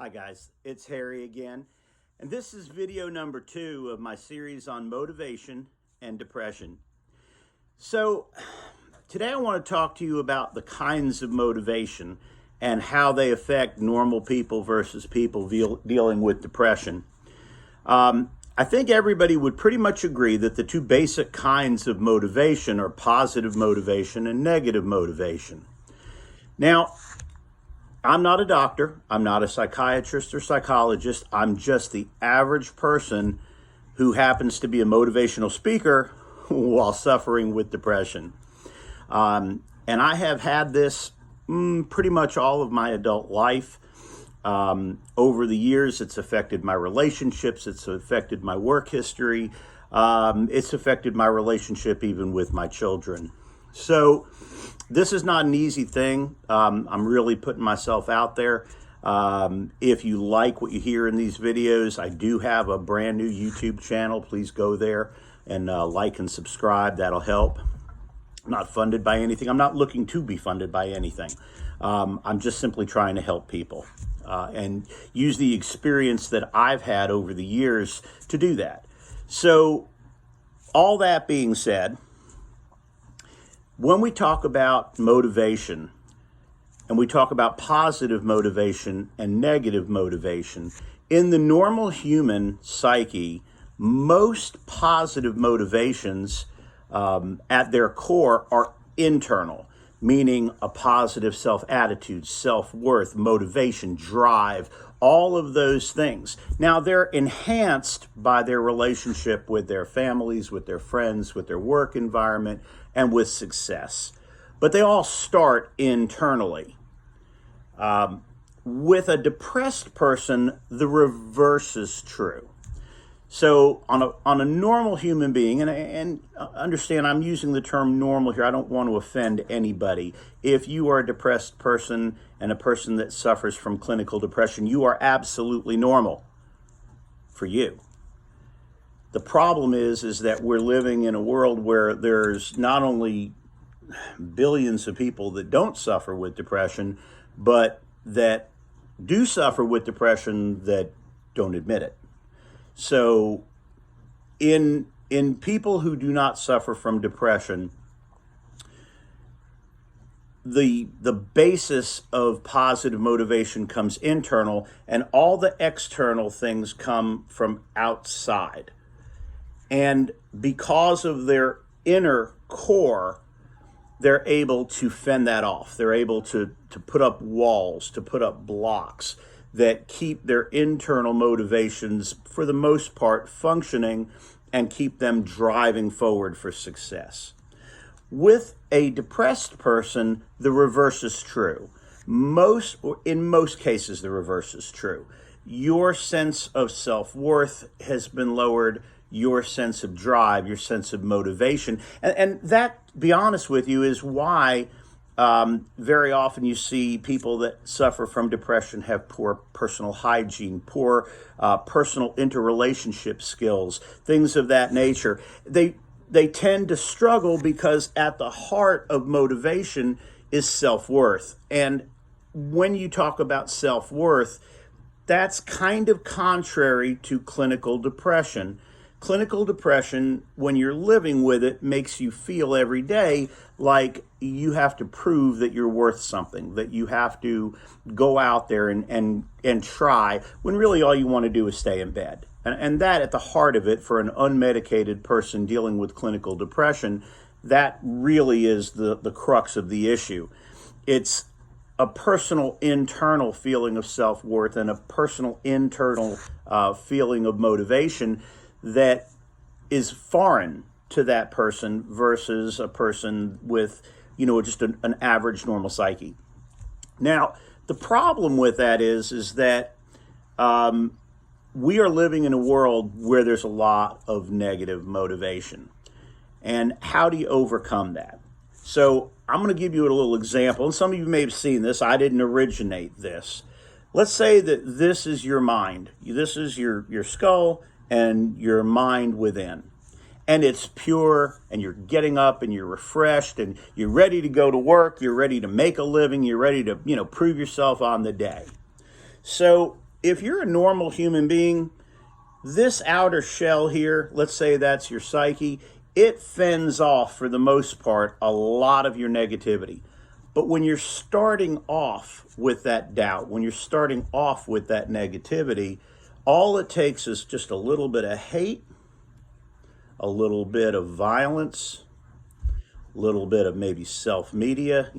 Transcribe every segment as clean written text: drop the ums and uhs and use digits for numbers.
Hi guys, it's Harry again, and this is video number 2 of my series on motivation and depression. So today I want to talk to you about the kinds of motivation and how they affect normal people versus people dealing with depression. I think everybody would pretty much agree that the two basic kinds of motivation are positive motivation and negative motivation. Now, I'm not a doctor. I'm not a psychiatrist or psychologist. I'm just the average person who happens to be a motivational speaker while suffering with depression. And I have had this pretty much all of my adult life. Over the years, it's affected my relationships. It's affected my work history. It's affected my relationship even with my children. So this is not an easy thing. I'm really putting myself out there. If you like what you hear in these videos, I do have a brand new YouTube channel. Please go there and like and subscribe. That'll help. I'm not funded by anything. I'm not looking to be funded by anything. I'm just simply trying to help people and use the experience that I've had over the years to do that. So all that being said, when we talk about motivation and we talk about positive motivation and negative motivation, in the normal human psyche, most positive motivations at their core are internal, meaning a positive self-attitude, self-worth, motivation, drive, all of those things. Now, they're enhanced by their relationship with their families, with their friends, with their work environment, and with success. But they all start internally. With a depressed person, the reverse is true. So on a normal human being, and understand I'm using the term normal here, I don't want to offend anybody. If you are a depressed person and a person that suffers from clinical depression, you are absolutely normal for you. The problem is that we're living in a world where there's not only billions of people that don't suffer with depression, but that do suffer with depression that don't admit it. So in people who do not suffer from depression, the basis of positive motivation comes internal, and all the external things come from outside. And because of their inner core, they're able to fend that off. They're able to put up walls, to put up blocks that keep their internal motivations, for the most part, functioning and keep them driving forward for success. With a depressed person, the reverse is true. In most cases, the reverse is true. Your sense of self-worth has been lowered, your sense of drive, your sense of motivation. And that, to be honest with you, is why very often you see people that suffer from depression have poor personal hygiene, poor personal interrelationship skills, things of that nature. They tend to struggle because at the heart of motivation is self-worth. And when you talk about self-worth, that's kind of contrary to clinical depression. Clinical depression, when you're living with it, makes you feel every day like you have to prove that you're worth something, that you have to go out there and try, when really all you want to do is stay in bed. And that, at the heart of it, for an unmedicated person dealing with clinical depression, that really is the crux of the issue. It's a personal internal feeling of self-worth and a personal internal feeling of motivation that is foreign to that person versus a person with, just an average normal psyche. Now, the problem with that is that we are living in a world where there's a lot of negative motivation. And how do you overcome that? So I'm going to give you a little example, and some of you may have seen this. I didn't originate this. Let's say that this is your mind. This is your skull and your mind within. And it's pure, and you're getting up and you're refreshed and you're ready to go to work, you're ready to make a living, you're ready to, prove yourself on the day. So if you're a normal human being, this outer shell here, let's say that's your psyche, it fends off, for the most part, a lot of your negativity. But when you're starting off with that doubt, when you're starting off with that negativity, all it takes is just a little bit of hate, a little bit of violence, a little bit of maybe self-media,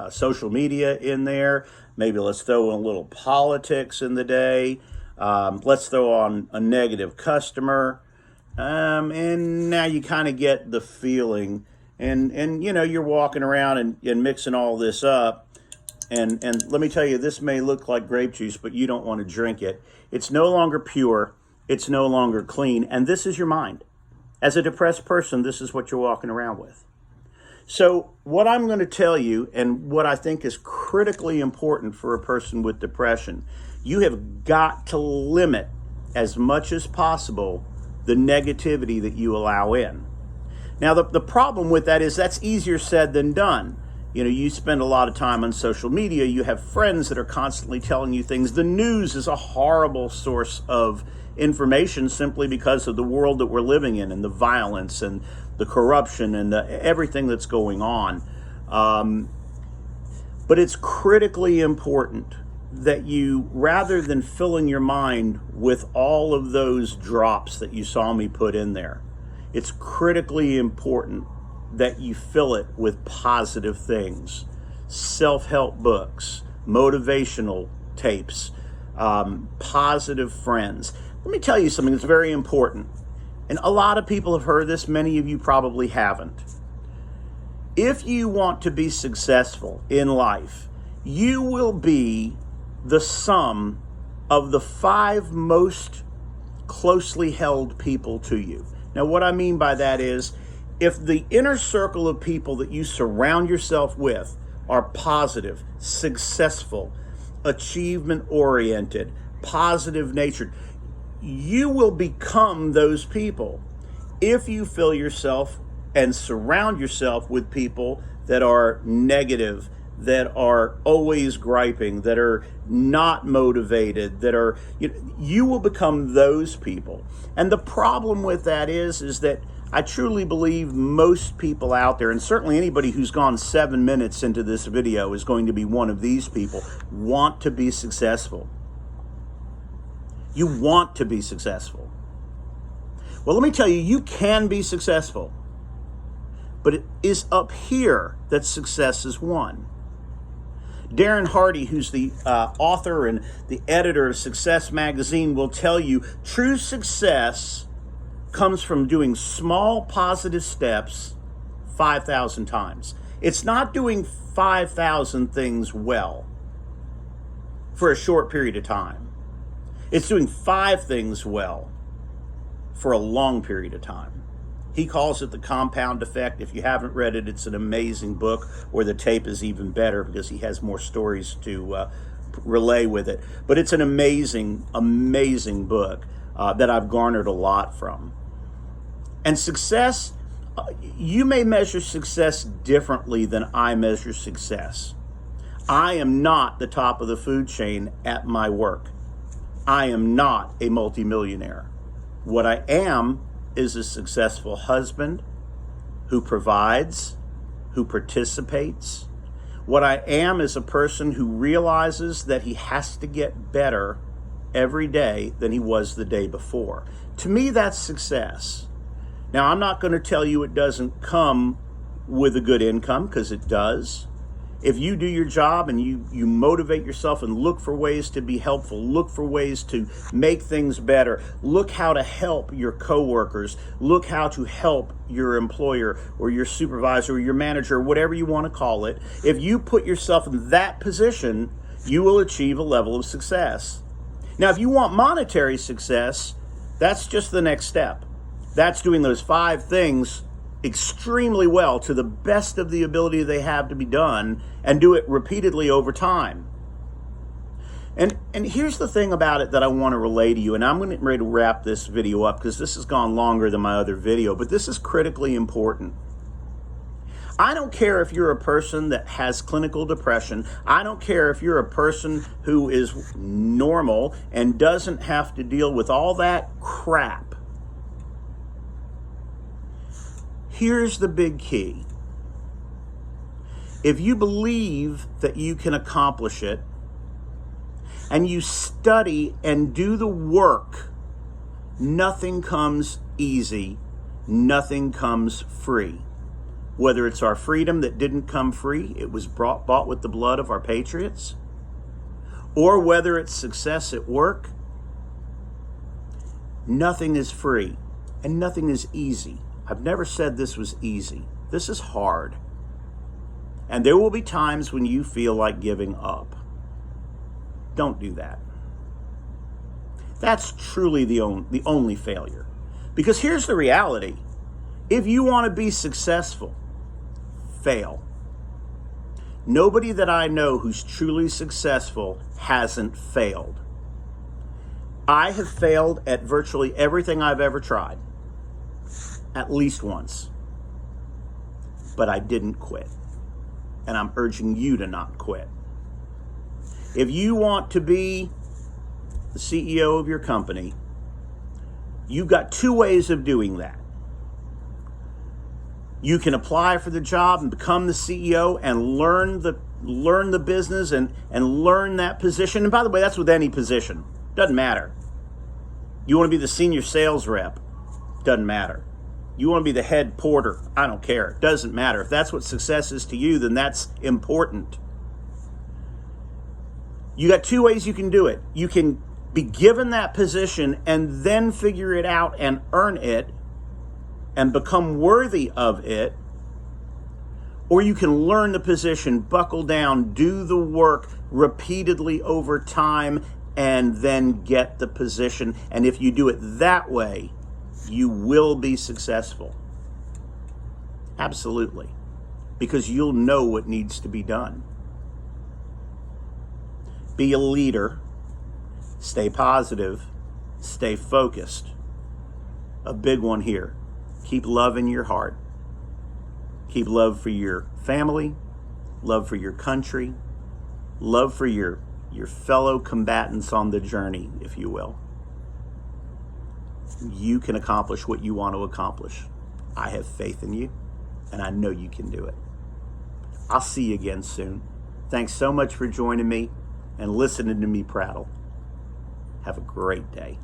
social media in there. Maybe let's throw in a little politics in the day. Let's throw on a negative customer. And now you kind of get the feeling, and you're walking around and mixing all this up. And let me tell you, this may look like grape juice, but you don't want to drink it. It's no longer pure. It's no longer clean. And this is your mind. As a depressed person, this is what you're walking around with. So what I'm going to tell you, and what I think is critically important for a person with depression, you have got to limit as much as possible the negativity that you allow in. Now, the problem with that is that's easier said than done. You spend a lot of time on social media. You have friends that are constantly telling you things. The news is a horrible source of information simply because of the world that we're living in, and the violence and the corruption and everything that's going on. But it's critically important that you, rather than filling your mind with all of those drops that you saw me put in there, it's critically important that you fill it with positive things, self-help books, motivational tapes, positive friends. Let me tell you something that's very important. And a lot of people have heard this, many of you probably haven't. If you want to be successful in life, you will be the sum of the 5 most closely held people to you. Now, what I mean by that is, if the inner circle of people that you surround yourself with are positive, successful, achievement-oriented, positive-natured, you will become those people if you fill yourself and surround yourself with people that are negative, that are always griping, that are not motivated, that are, you will become those people. And the problem with that is that I truly believe most people out there, and certainly anybody who's gone 7 minutes into this video is going to be one of these people, want to be successful. You want to be successful. Well, let me tell you, you can be successful. But it is up here that success is won. Darren Hardy, who's the author and the editor of Success Magazine, will tell you true success comes from doing small positive steps 5,000 times. It's not doing 5,000 things well for a short period of time. It's doing 5 things well for a long period of time. He calls it the compound effect. If you haven't read it, it's an amazing book, or the tape is even better because he has more stories to relay with it. But it's an amazing, amazing book that I've garnered a lot from. And success, you may measure success differently than I measure success. I am not the top of the food chain at my work. I am not a multimillionaire. What I am is a successful husband who provides, who participates. What I am is a person who realizes that he has to get better every day than he was the day before. To me, that's success. Now, I'm not going to tell you it doesn't come with a good income, because it does. If you do your job and you motivate yourself and look for ways to be helpful, look for ways to make things better, look how to help your coworkers, look how to help your employer or your supervisor or your manager, or whatever you want to call it, if you put yourself in that position, you will achieve a level of success. Now, if you want monetary success, that's just the next step. That's doing those 5 things extremely well to the best of the ability they have to be done, and do it repeatedly over time. And here's the thing about it that I want to relay to you, and I'm ready to wrap this video up because this has gone longer than my other video, but this is critically important. I don't care if you're a person that has clinical depression. I don't care if you're a person who is normal and doesn't have to deal with all that crap. Here's the big key. If you believe that you can accomplish it, and you study and do the work, nothing comes easy, nothing comes free. Whether it's our freedom that didn't come free, it was bought with the blood of our patriots, or whether it's success at work, nothing is free and nothing is easy. I've never said this was easy. This is hard. And there will be times when you feel like giving up. Don't do that. That's truly the only failure. Because here's the reality. If you want to be successful, fail. Nobody that I know who's truly successful hasn't failed. I have failed at virtually everything I've ever tried. At least once. But I didn't quit. And I'm urging you to not quit. If you want to be the CEO of your company, you've got two ways of doing that. You can apply for the job and become the CEO and learn the business and learn that position. And by the way, that's with any position. Doesn't matter. You want to be the senior sales rep? Doesn't matter. You want to be the head porter? I don't care. It doesn't matter. If that's what success is to you, then that's important. You got two ways you can do it. You can be given that position and then figure it out and earn it and become worthy of it. Or you can learn the position, buckle down, do the work repeatedly over time, and then get the position. And if you do it that way, you will be successful. Absolutely. Because you'll know what needs to be done. Be a leader. Stay positive. Stay focused. A big one here. Keep love in your heart. Keep love for your family, love for your country, love for your fellow combatants on the journey, if you will. You can accomplish what you want to accomplish. I have faith in you, and I know you can do it. I'll see you again soon. Thanks so much for joining me and listening to me prattle. Have a great day.